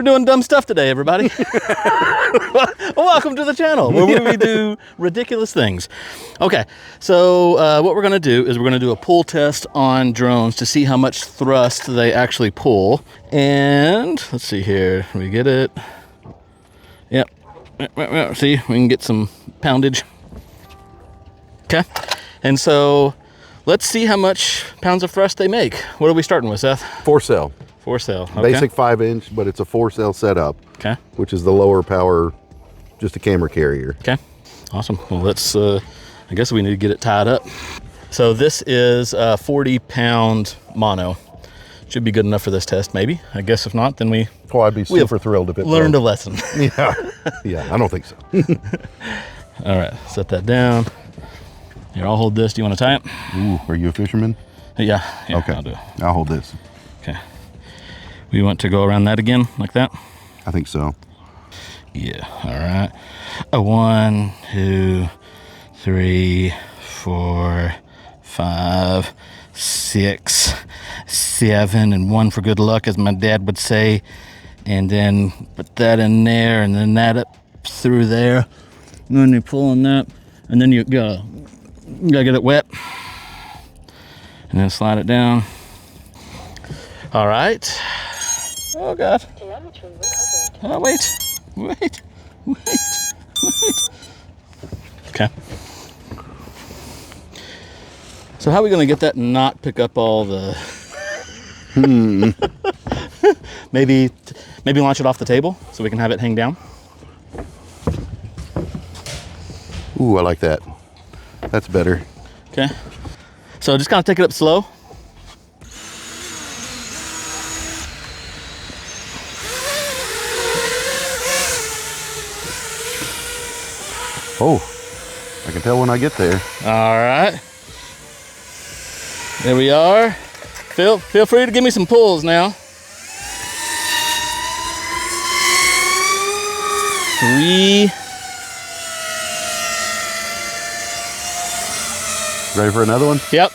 doing dumb stuff today, everybody. Welcome to the channel where we do ridiculous things. Okay, so what we're going to do is we're going to do a pull test on drones to see how much thrust they actually pull. And let's see here. We get it. Yep. See, we can get some poundage. Okay, and so let's see how much pounds of thrust they make. What are we starting with, Seth? 4-cell. 4-cell. Okay. Basic 5-inch, but it's a 4-cell setup. Okay. Which is the lower power, just a camera carrier. Okay. Awesome. Well, let's, I guess we need to get it tied up. So this is a 40-pound mono. Should be good enough for this test, maybe. I guess if not, then we... Oh, I'd be super thrilled if it learned a lesson. Yeah. Yeah, I don't think so. All right, set that down. Here, I'll hold this. Do you want to tie it? Ooh, are you a fisherman? Yeah, okay. I'll do it. I'll hold this. Okay. We want to go around that again, like that? I think so. Yeah, all right. 1, 2, 3, 4, 5, 6, 7, and 1 for good luck, as my dad would say. And then put that in there, and then that up through there. And then you're pulling that, and then you gotta get it wet. And then slide it down. All right. Oh God. Oh, wait. Okay. So how are we gonna get that and not pick up all the... Maybe launch it off the table so we can have it hang down. Ooh, I like that. That's better. Okay. So just kind of take it up slow. Oh, I can tell when I get there. All right. There we are. Feel free to give me some pulls now. 3. Ready for another one? Yep.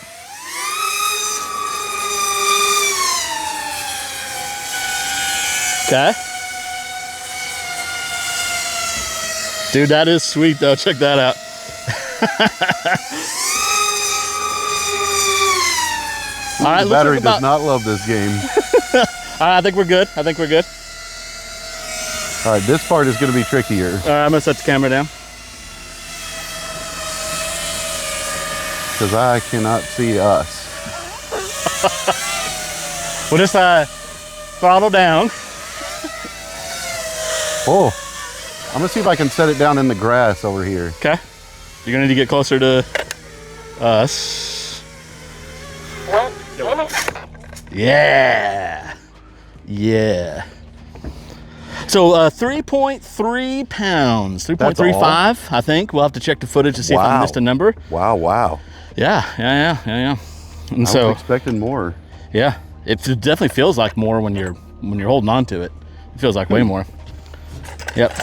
Okay. Dude, that is sweet though. Check that out. All right, the battery does not love this game. All right, I think we're good. All right, this part is going to be trickier. All right, I'm going to set the camera down. Because I cannot see us. We'll just throttle down. Oh, I'm going to see if I can set it down in the grass over here. Okay. You're going to need to get closer to us. Yeah. Yeah. So 3.3 pounds, 3.35, I think. We'll have to check the footage to see if I missed a number. Wow. Yeah. And I was expecting more. Yeah, it definitely feels like more when you're holding on to it. It feels like way more. Yep.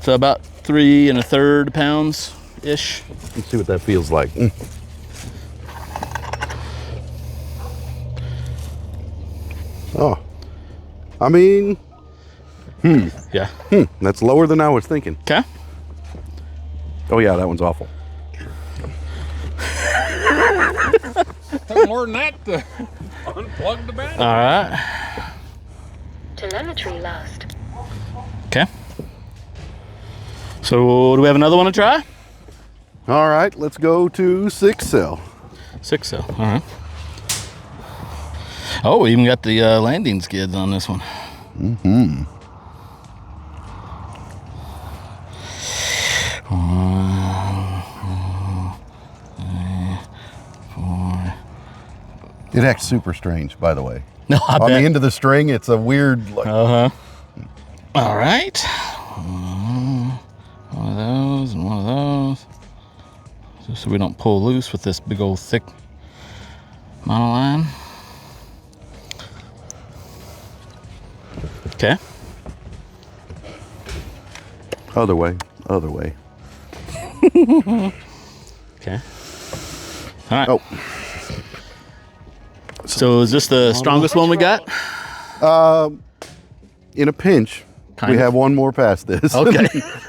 So about 3 1/3 pounds ish. Let's see what that feels like. Oh, I mean, Yeah. That's lower than I was thinking. Okay. Oh yeah, that one's awful. Took more than that to unplug the battery. All right. Telemetry lost. Okay. So do we have another one to try? All right, let's go to 6-cell. 6-cell. All right. Oh, we even got the landing skids on this one. Mm-hmm. 1, 2, 3, 4. It acts super strange, by the way. No, I On bet. the end of the string, it's a weird. Like, All right. One of those and one of those. Just so we don't pull loose with this big old thick monoline. Okay. Other way. Okay. All right. Oh. So is this the strongest one we got? in a pinch, we have one more past this. Okay.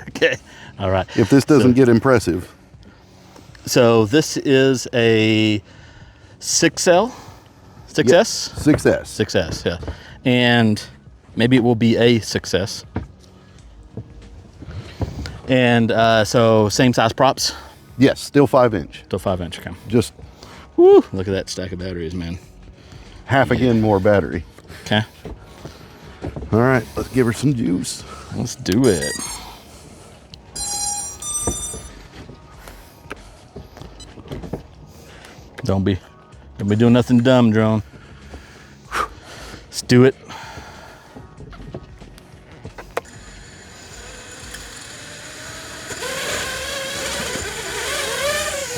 Okay. All right. If this doesn't get impressive. So this is a 6L? 6S? 6S. 6S, yeah. And maybe it will be a 6S. And so same size props? Yes, still 5-inch. Still 5-inch, okay. Just woo, look at that stack of batteries, man. half again more battery. Okay. All right, let's give her some juice. Let's do it. Don't be doing nothing dumb, drone. Let's do it.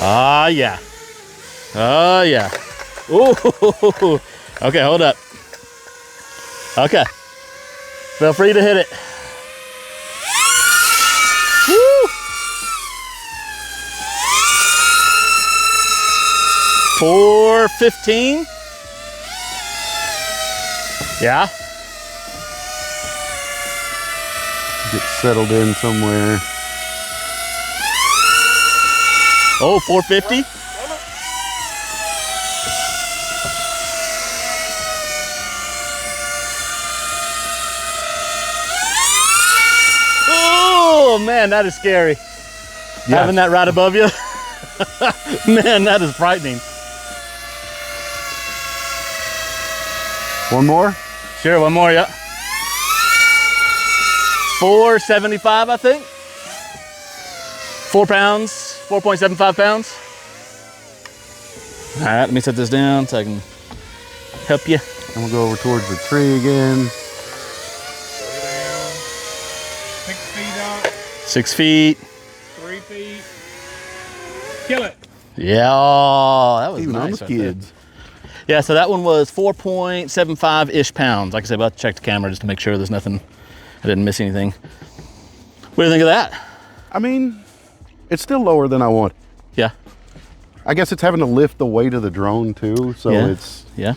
Ah, yeah. Oh, yeah. Ooh. Okay, hold up. Okay. Feel free to hit it. Woo. 415. Yeah. Get settled in somewhere. Oh, 450. Oh man, that is scary. Yes. Having that right above you. Man, that is frightening. One more? Sure, one more, yeah. 475, I think. 4 pounds, 4.75 pounds. All right, let me set this down so I can help you. And we'll go over towards the tree again. 6 feet up. 6 feet. 3 feet. Kill it. Yeah, oh, that was even nice on the skids. Yeah, so that one was 4.75-ish pounds. Like I said, about to check the camera just to make sure there's nothing, I didn't miss anything. What do you think of that? I mean, it's still lower than I want. Yeah. I guess it's having to lift the weight of the drone too, so yeah. it's... Yeah.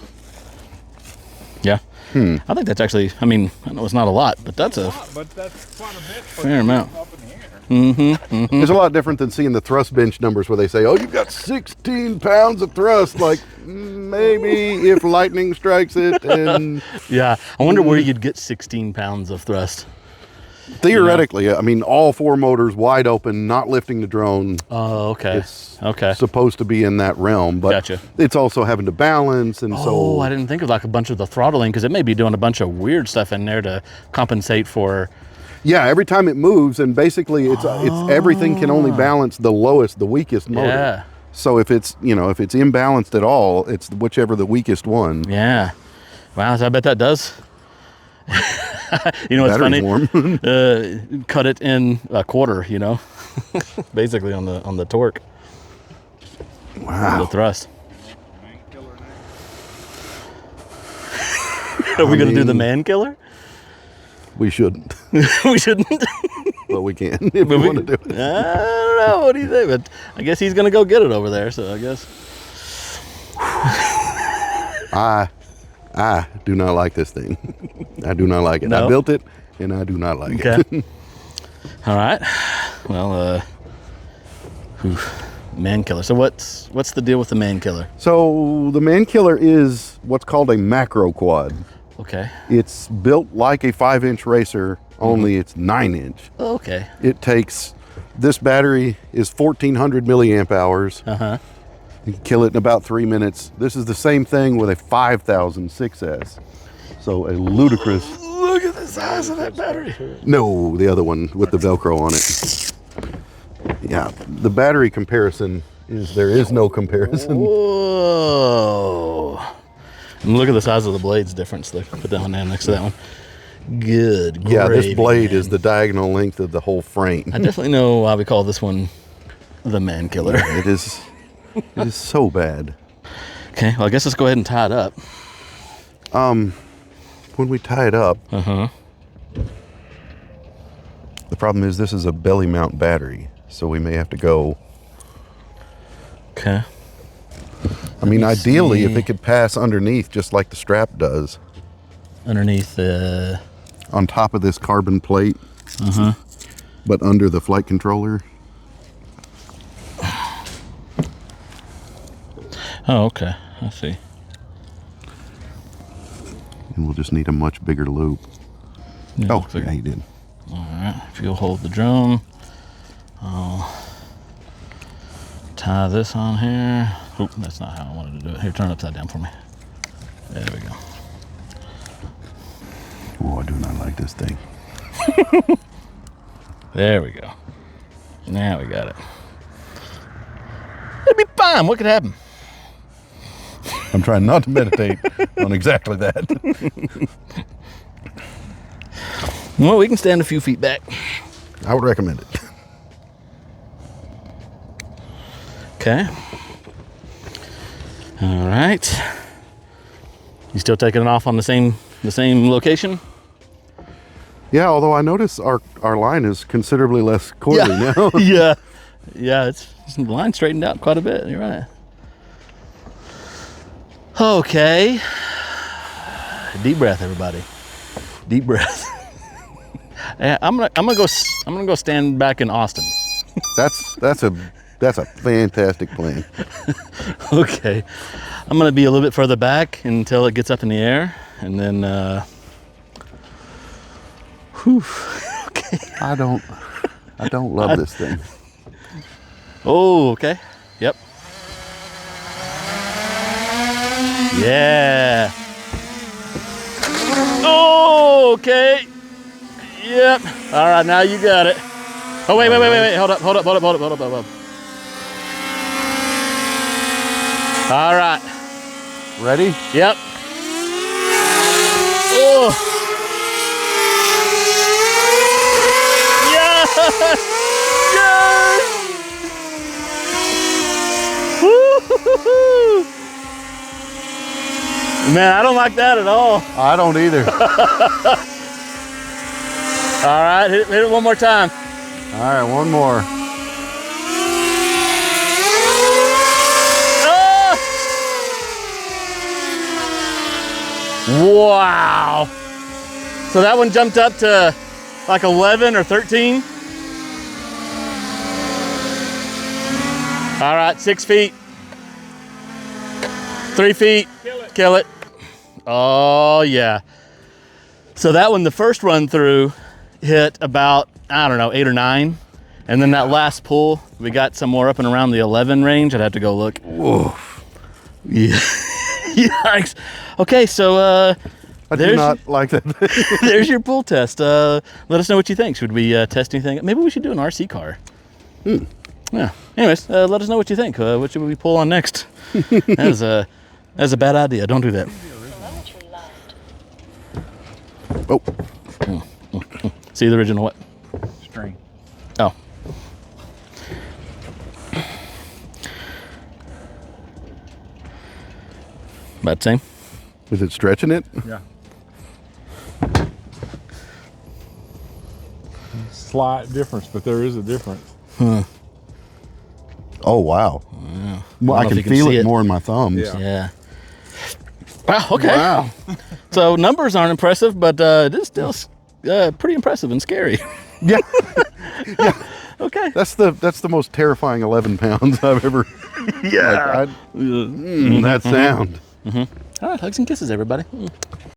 Yeah. I think that's actually, I mean, I know it's not a lot, but that's a... But that's quite a bit for fair amount. up in the air. It's a lot different than seeing the thrust bench numbers where they say, oh, you've got 16 pounds of thrust. Like, maybe if lightning strikes it and... Yeah, I wonder where you'd get 16 pounds of thrust. Theoretically, I mean, all 4 motors wide open, not lifting the drone. Oh, okay. It's okay. supposed to be in that realm, but Gotcha. it's also having to balance, and Oh, I didn't think of like a bunch of the throttling, because it may be doing a bunch of weird stuff in there to compensate for... Yeah, every time it moves, and basically it's everything can only balance the lowest, the weakest motor. Yeah. So if it's, if it's imbalanced at all, it's whichever the weakest one. Yeah. Wow, so I bet that does. You know what's funny? Warm. Cut it in a quarter, basically on the torque. Wow. The thrust. Are we gonna do the man killer? We shouldn't. We shouldn't. But we can if we want to do it. I don't know. What do you think? But I guess he's gonna go get it over there. So I guess. I do not like this thing. I do not like it. No? I built it, and I do not like it. All right. Well, man killer. So what's the deal with the man killer? So the man killer is what's called a macro quad. Okay. It's built like a 5-inch racer, only it's 9-inch. Oh, okay. It takes, this battery is 1,400 milliamp hours. Uh-huh. You can kill it in about 3 minutes. This is the same thing with a 5000 6S. So a ludicrous. Look at the size of that battery. No, the other one with the Velcro on it. Yeah, the battery comparison there is no comparison. Whoa. And look at the size of the blades difference. Look, put that one down next to that one. Good. Yeah, this gravy, blade man. is the diagonal length of the whole frame. I definitely know why we call this one the man killer. Yeah, it is so bad. Okay, well, I guess let's go ahead and tie it up. When we tie it up, Uh-huh. the problem is this is a belly mount battery, so we may have to go. Okay. I mean, ideally, if it could pass underneath just like the strap does. Underneath the... on top of this carbon plate, but under the flight controller. Oh, okay. I see. And we'll just need a much bigger loop. Yeah, Oh, looks like yeah, he did. All right. If you'll hold the drone, I'll tie this on here. Oop, that's not how I wanted to do it. Here, turn it upside down for me. There we go. Oh, I do not like this thing. There we go. Now we got it. It'll be fine. What could happen? I'm trying not to meditate on exactly that. Well, we can stand a few feet back. I would recommend it. Okay. All right. You still taking it off on the same location? Yeah, although I notice our line is considerably less coily now. Yeah. Yeah, it's the line straightened out quite a bit. You're right. Okay. Deep breath, everybody. Deep breath. Yeah, I'm gonna go stand back in Austin. That's a fantastic plan. Okay. I'm gonna be a little bit further back until it gets up in the air, and then okay. I don't love this thing. Oh, okay. Yep. Yeah. Oh, okay. Yep. All right, now you got it. Oh, wait. Hold up. All right. Ready? Yep. Oh. Yes. Yes. Woo-hoo-hoo-hoo. Man, I don't like that at all. I don't either. All right, hit it one more time. All right, one more. Ah! Wow. So that one jumped up to like 11 or 13. All right, 6 feet. 3 feet. Kill it. Oh, yeah. So that one, the first run through, hit about, I don't know, 8 or 9. And then that last pull, we got somewhere up and around the 11 range. I'd have to go look. Whoa. Yeah. Yikes. Okay, so I do not like that. there's your pull test. Let us know what you think. Should we test anything? Maybe we should do an RC car. Yeah. Anyways, let us know what you think. What should we pull on next? That's a bad idea. Don't do that. Oh. See the original what? String. Oh. About the same? Is it stretching it? Yeah. Slight difference, but there is a difference. Oh, wow. Yeah. Well, I can feel it more in my thumbs. Yeah. Wow, okay. Wow. So numbers aren't impressive, but it is still pretty impressive and scary. Yeah. Yeah. Okay. That's the most terrifying 11 pounds I've ever. Yeah. That sound. All right, hugs and kisses, everybody.